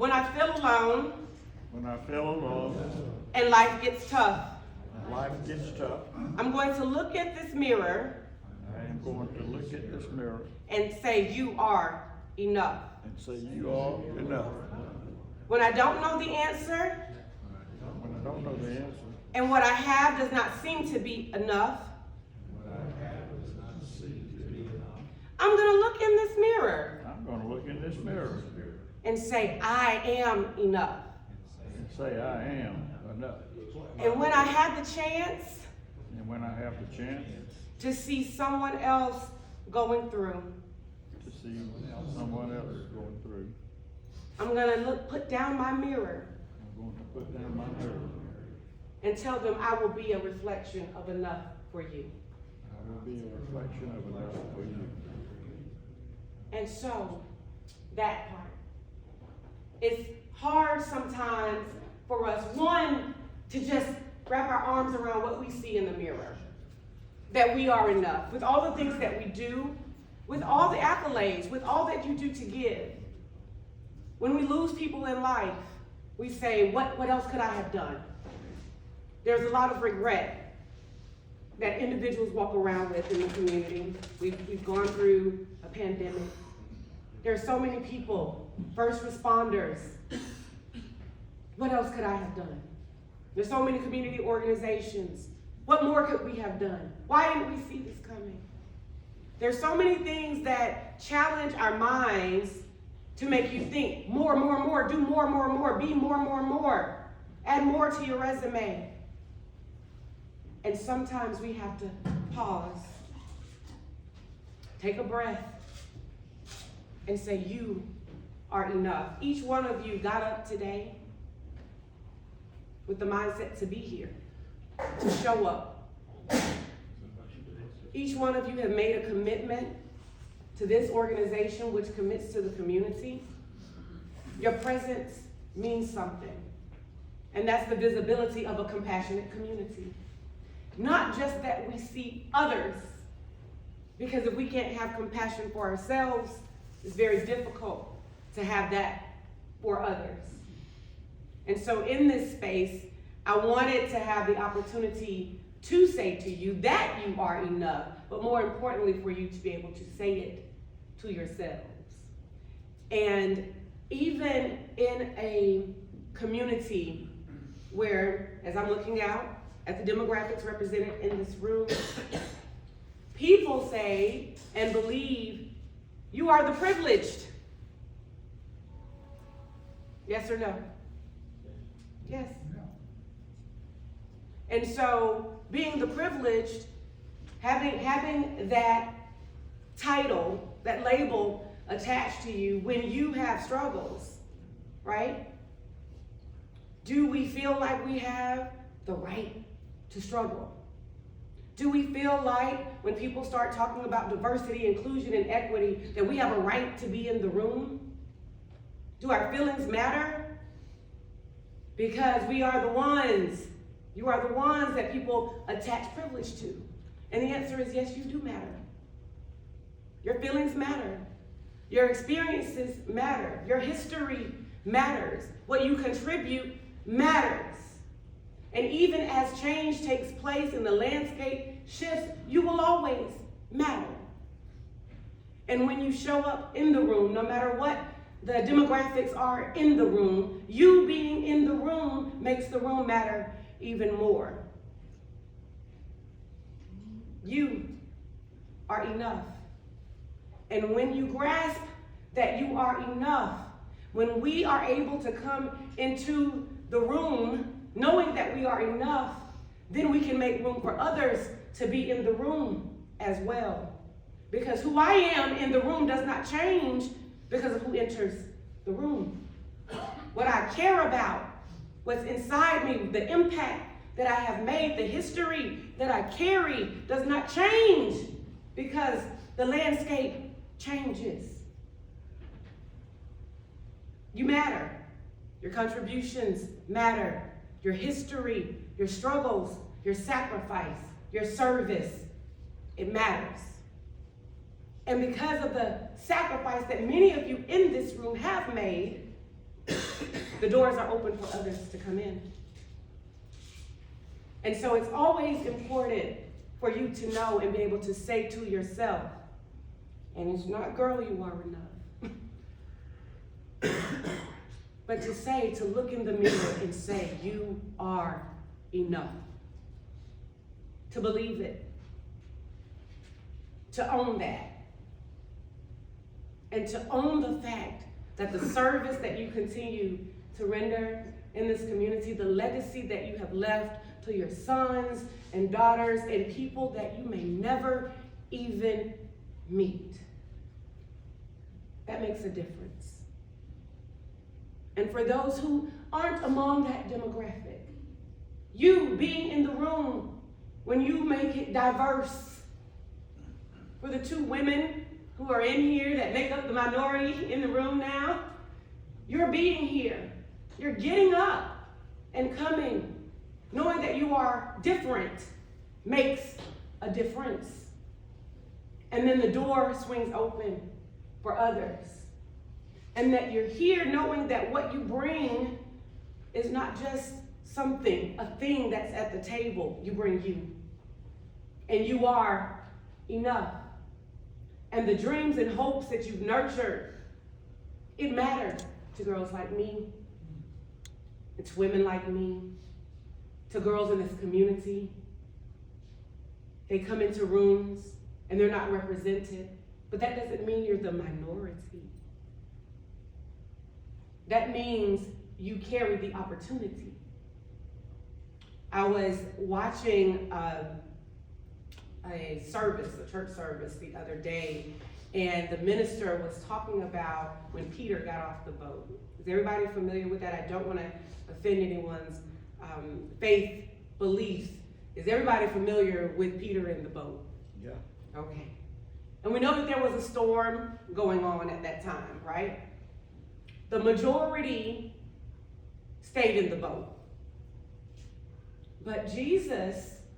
When I feel alone when I feel alone and life gets tough, and life gets tough, I'm going to look at this mirror I am going to look at this mirror and say, you are enough. and say, you are enough. When I don't know the answer When I don't know the answer, and what I have does not seem to be enough, I'm going to look in this mirror I'm going to look in this mirror and say, I am enough. and say, I am enough. And when I have the chance And when I have the chance to see someone else going through, to see someone else going through, I'm going to put down my mirror I'm going to put down my mirror. and tell them I will be a reflection of enough for you. I will be a reflection of enough for you. And so, that part. It's hard sometimes for us, one, to just wrap our arms around what we see in the mirror. That we are enough. With all the things that we do, with all the accolades, with all that you do to give. When we lose people in life, we say, what else could I have done? There's a lot of regret that individuals walk around with in the community. We've gone through a pandemic. There's so many people, first responders. What else could I have done? There's so many community organizations. What more could we have done? Why didn't we see this coming? There's so many things that challenge our minds to make you think more, do more, be more, add more to your resume. And sometimes we have to pause, take a breath, and say, you are enough. Each one of you got up today with the mindset to be here, to show up. Each one of you have made a commitment to this organization, which commits to the community. Your presence means something. And that's the visibility of a compassionate community. Not just that we see others, because if we can't have compassion for ourselves, it's very difficult to have that for others. And so in this space, I wanted to have the opportunity to say to you that you are enough, but more importantly for you to be able to say it to yourselves. And even in a community where, as I'm looking out at the demographics represented in this room, people say and believe you are the privileged. Yes or no? Yes. And so being the privileged, having that title, that label attached to you when you have struggles, right? Do we feel like we have the right to struggle? Do we feel like when people start talking about diversity, inclusion, and equity, that we have a right to be in the room? Do our feelings matter? Because we are the ones, you are the ones that people attach privilege to. And the answer is yes, you do matter. Your feelings matter. Your experiences matter. Your history matters. What you contribute matters. And even as change takes place and the landscape shifts, you will always matter. And when you show up in the room, no matter what the demographics are in the room, you being in the room makes the room matter even more. You are enough. And when you grasp that you are enough, when we are able to come into the room knowing that we are enough, then we can make room for others to be in the room as well. Because who I am in the room does not change because of who enters the room. What I care about, what's inside me, the impact that I have made, the history that I carry does not change because the landscape changes. You matter. Your contributions matter. Your history, your struggles, your sacrifice, your service, it matters. And because of the sacrifice that many of you in this room have made, the doors are open for others to come in. And so it's always important for you to know and be able to say to yourself, and it's not, girl, you are enough. But to say, to look in the mirror and say, you are enough. To believe it. To own that. And to own the fact that the service that you continue to render in this community, the legacy that you have left to your sons and daughters and people that you may never even meet. That makes a difference. And for those who aren't among that demographic, you being in the room when you make it diverse, for the two women who are in here that make up the minority in the room now, you're being here. You're getting up and coming. Knowing that you are different makes a difference. And then the door swings open for others. And that you're here knowing that what you bring is not just something, a thing that's at the table. You bring you. And you are enough. And the dreams and hopes that you've nurtured, it mattered to girls like me. It's women like me. To girls in this community. They come into rooms and they're not represented, but that doesn't mean you're the minority. That means you carry the opportunity. I was watching a church service the other day, and the minister was talking about when Peter got off the boat. Is everybody familiar with that? I don't want to offend anyone's faith, beliefs. Is everybody familiar with Peter in the boat? Yeah. Okay. And we know that there was a storm going on at that time, right? The majority stayed in the boat. But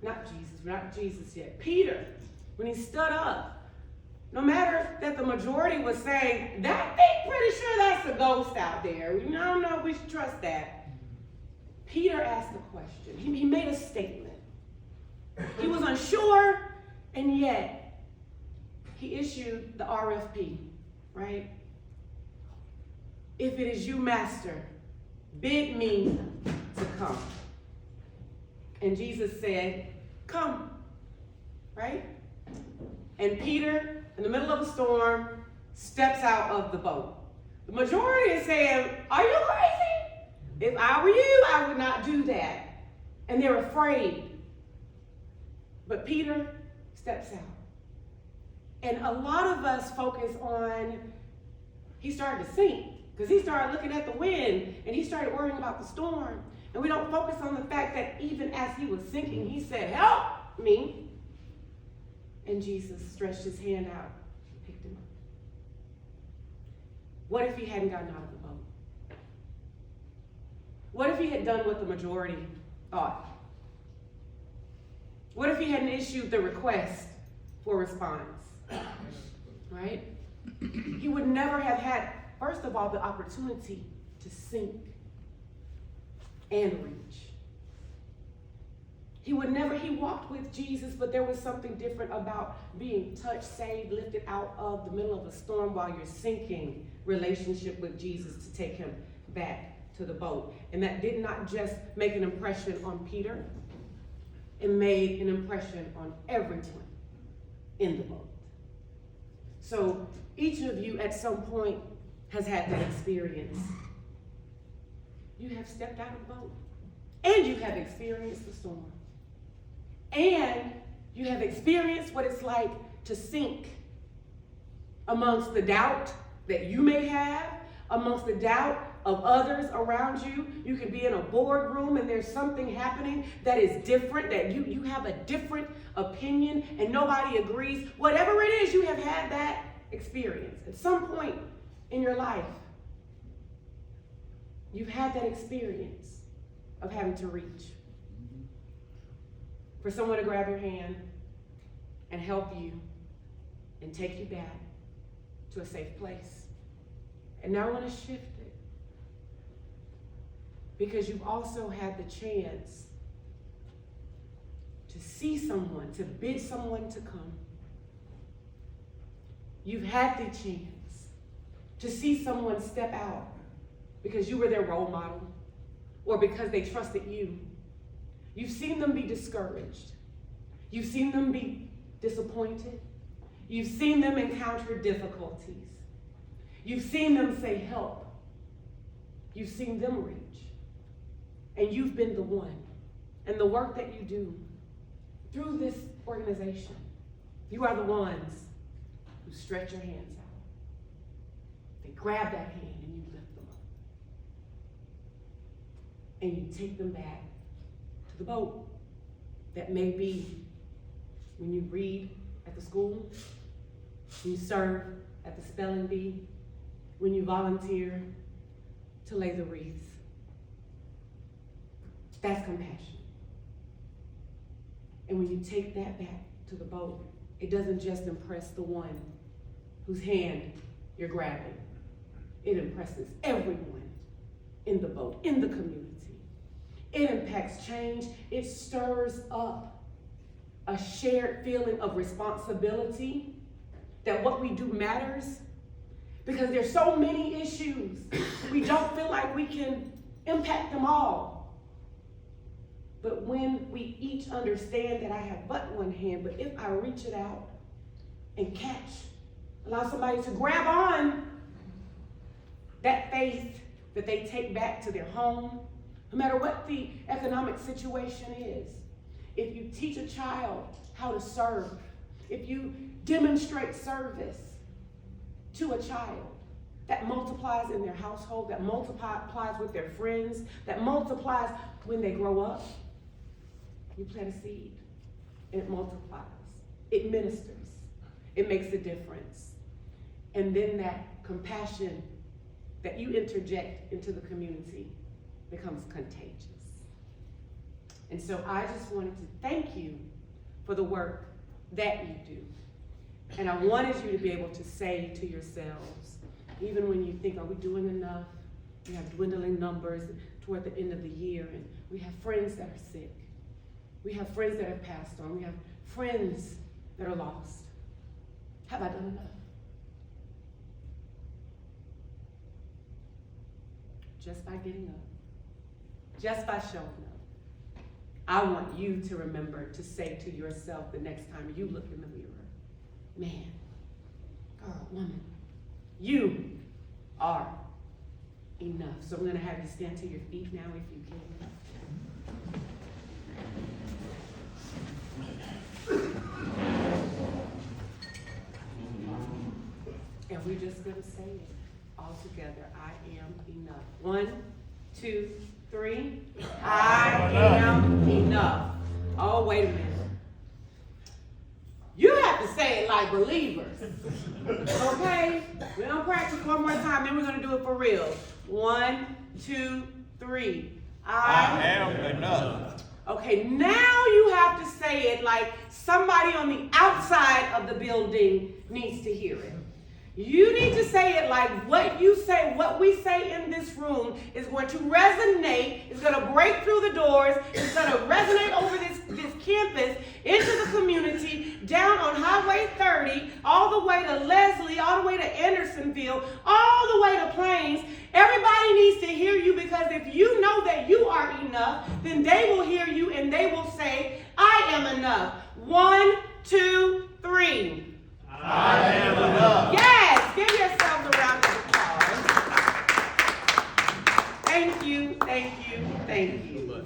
not Jesus yet, Peter, when he stood up, no matter that the majority was saying, that thing, pretty sure that's a ghost out there. No, we should trust that. Peter asked a question. He made a statement. He was unsure, and yet he issued the RFP, right? If it is you, Master, bid me to come. And Jesus said, come, right? And Peter, in the middle of a storm, steps out of the boat. The majority is saying, are you crazy? If I were you, I would not do that. And they're afraid. But Peter steps out. And a lot of us focus on, he started to sink, because he started looking at the wind, and he started worrying about the storm. And we don't focus on the fact that even as he was sinking, he said, help me. And Jesus stretched his hand out and picked him up. What if he hadn't gotten out of the boat? What if he had done what the majority thought? What if he hadn't issued the request for response? Right? He would never have had, first of all, the opportunity to sink and reach. He walked with Jesus, but there was something different about being touched, saved, lifted out of the middle of a storm while you're sinking relationship with Jesus to take him back to the boat. And that did not just make an impression on Peter, it made an impression on everyone in the boat. So each of you at some point has had that experience. You have stepped out of the boat, and you have experienced the storm. And you have experienced what it's like to sink amongst the doubt that you may have, amongst the doubt of others around you. You can be in a boardroom and there's something happening that is different, that you have a different opinion and nobody agrees. Whatever it is, you have had that experience. At some point in your life, you've had that experience of having to reach. For someone to grab your hand and help you and take you back to a safe place. And now I want to shift it. because you've also had the chance to see someone, to bid someone to come. You've had the chance to see someone step out because you were their role model or because they trusted you. You've seen them be discouraged. You've seen them be disappointed. You've seen them encounter difficulties. You've seen them say help. You've seen them reach. And you've been the one. And the work that you do through this organization, you are the ones who stretch your hands out. They grab that hand and you lift them up. And you take them back to the boat. That may be when you read at the school, when you serve at the spelling bee, when you volunteer to lay the wreaths. That's compassion. And when you take that back to the boat, it doesn't just impress the one whose hand you're grabbing. It impresses everyone in the boat, in the community. It impacts change. It stirs up a shared feeling of responsibility that what we do matters, because there's so many issues. We don't feel like we can impact them all. But when we each understand that I have but one hand, but if I reach it out and catch, allow somebody to grab on that faith that they take back to their home, no matter what the economic situation is. If you teach a child how to serve, if you demonstrate service to a child, that multiplies in their household, that multiplies with their friends, that multiplies when they grow up. You plant a seed, and it multiplies. It ministers. It makes a difference. And then that compassion that you interject into the community becomes contagious. And so I just wanted to thank you for the work that you do. And I wanted you to be able to say to yourselves, even when you think, are we doing enough? We have dwindling numbers toward the end of the year, and we have friends that are sick. We have friends that have passed on. We have friends that are lost. Have I done enough? Just by getting up, just by showing up. I want you to remember to say to yourself the next time you look in the mirror, man, girl, woman, you are enough. So I'm going to have you stand to your feet now if you can. And we're just going to say it all together. I am enough. 1, 2, 3. I am enough. Oh, wait a minute. You have to say it like believers. Okay? We're going to practice one more time, then we're going to do it for real. 1, 2, 3. I am enough. Okay, now you have to say it like somebody on the outside of the building needs to hear it. You need to say it like what you say, what we say in this room is going to resonate, it's going to break through the doors, it's going to resonate over this campus, into the community, down on Highway 30, all the way to Leslie, all the way to Andersonville, all the way to Plains. Everybody needs to hear you, because if you know that you are enough, then they will hear you and they will say, I am enough. 1, 2, 3. I am enough. Yes, give yourselves a round of applause. Thank you, thank you, thank you.